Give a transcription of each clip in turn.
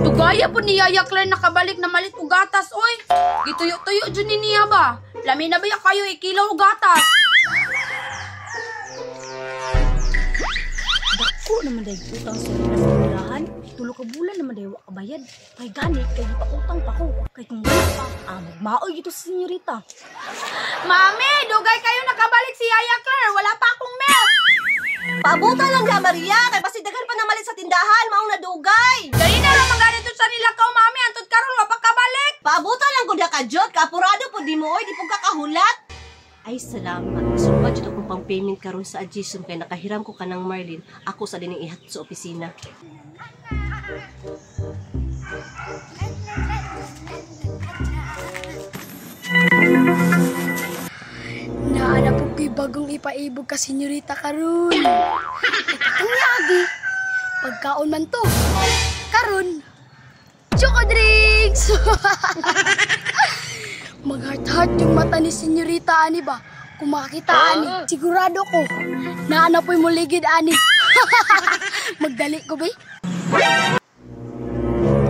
Tugaya po ni Yaya Claire nakabalik na malit og gatas, oy. Gituyo-tuyo dyan ni niya ba? Lami na ba ya kayo ikilaw og gatas? Dako naman dahil utang sa pinasirahan. Tulo ka bulan naman dahil wakabayad. Kay gani, kay ipautang pa ko. Kay kung wala pa, magmaoy ito sa senyorita. Mami, dugay kayo nakabalik si Yaya Claire. Wala pa akong milk. Paabutan lang ga, Maria. Kay pasidaghan pa na malit sa tindahan. Maong nadugay. Dali na lang ganito sa nilakaw, mami. Antod karon wa pa kabalik. Paabutan lang gud ka, Jod. Kaapurado po di mo, oy. Di po kakahulat. Ay, salamat. Sumpa dito akong pang-payment karon sa Ajisum kay nakahiram ko ka ng Marlin. Ako sa dining ihat sa opisina. Naana po ko'y bagong ipaibog ka, senyorita karon. Ang yagi. Pagkaon man to. Karon. Choco drinks! Mag-heart-heart yung mata ni senyorita ani ba? Kung makakita ani, sigurado ko. Naana po'y muligid ani. Magdali ko ba?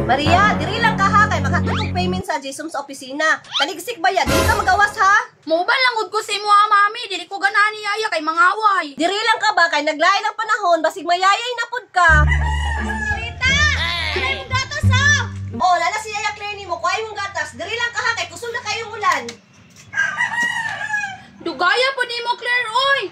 Maria, diri lang ka ha. Kay makatulog payment sa Ajisum sa opisina. Tanigsik ba yan? Di ka magawas ha? Mauban lang gud ko sa imo, mami. Dili ko ganahan ni Yaya kay mangaway. Diri lang ka ba? Kay naglain ang panahon. Basig mayayay na pud ka. Senyorita! Ano yung gatas ha? Oh, lala si Yaya Claire ni mo. Kuha yung gatas. Diri lang ka ha. Kay kusog na kayong ulan. Dugaya po ni mo, Claire, oy.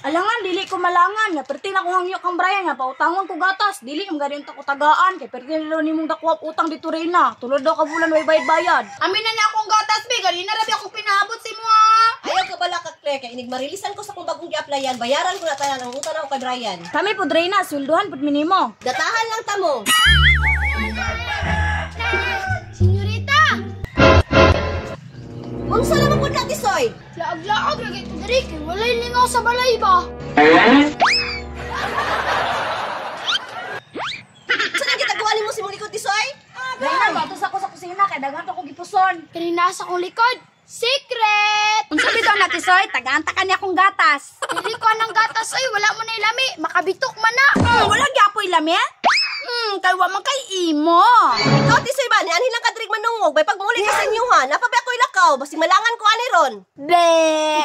Alangan, dili ko malangan. Nga, perti na kong hangyo kang Brian. Nga, pautangon ko gatas. Dili, yung garin ko tagaan. Kaya perti na ni mong dakuwap utang dito rin na. Tulad daw ka bulan, way bayad-bayad. Amin na na akong gatas, be. Ganina na ba akong pinahabot si mo, ha? Ayaw ka bala ka, Claire. Kaya inig marilisan ko sa kung bagong gi-applyan. Bayaran ko na tayo ng utang ako kay Brian. Kami po, Dreyna. Swelduhan po minimo. Datahan lang tamo. Senyorita! Unsa naman po natin, Soy? Laag-laag lagi ko diri kay walay lingaw sa balay ba? Saan ang kitagawa mo si mong likod, Soy? Dreyna, batos ako sa kusina. Kaya dagan ko gipuson. Kani nasa kong likod. Secret! Unsa bitaw na tisoy? Tagaanta ka niya akong gatas. Dili ko anang gatas ay wala mo na ilami. Makabitok man na. Wala gyapoy lami? Kay wa man kay imo. Ikaw, Tisoy ba? Nianhin lang kadrig manungog. Bay pagmuli ka sa inyo, ha? Napabi ako ilakaw. Basi malangan ko ani ron. Be,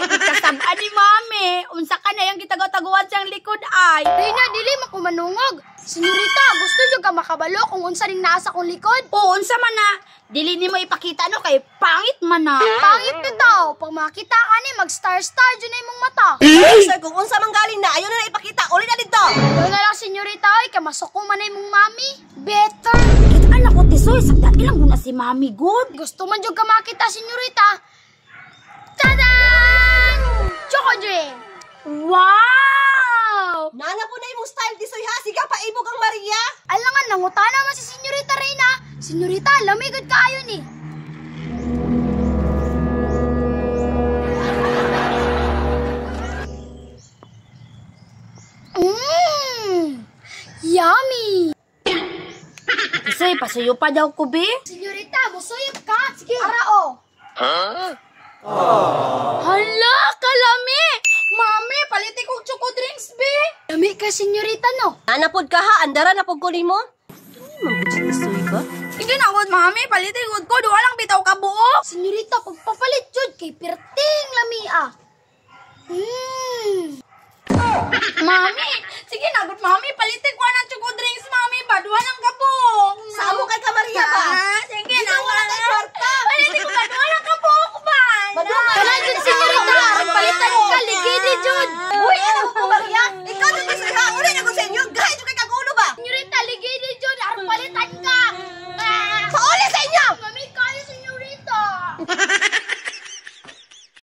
kasabaan ni mami. Unsa ka na yung kitagaw-taguan siyang likod ay. Dili dili makumanungog. Senyorita, gusto niyo ka makabalo kung unsa ning nasa kong likod? Oo, unsa man na. Dili ni mo ipakita no kay pangit man na. Pangit bitaw. Pag makita ka ni mag-star-star dyan na imong mata. Soy, kung unsa man galing na, ayaw na ipakita. Uli na dito. Doon na lang, senyorita, ay kamasuko man na imong mami. Better. Kitaan ako tisoy, sagda ilang muna si mami good. Gusto man dyan ka makita, senyorita. Tadaan! Choco drink. Wow! Nana po na imong style, Tisoy, ha? Siga, paibog ang Maria. Alangan, nangutan naman si senyorita Reyna. Senyorita, lamigod ka ayon ni. Yummy! Tisoy, pasuyo pa daw ko, be. Senyorita, musuyop ka. Sige. Arao. Hala, kalami! Mami, paliti kong choco drinks, be. Lami ka, senyorita, no? Nana pod ka, ha? Andara na pod ko ni mo. Ano man si Tisoy ba? Hindi na good, mami. Paliti good ko. Duwa lang bitaw ka buo. Senyorita, pagpapalit jud kay perting lami ah. Mami, sige na good, mami. Paliti ko ng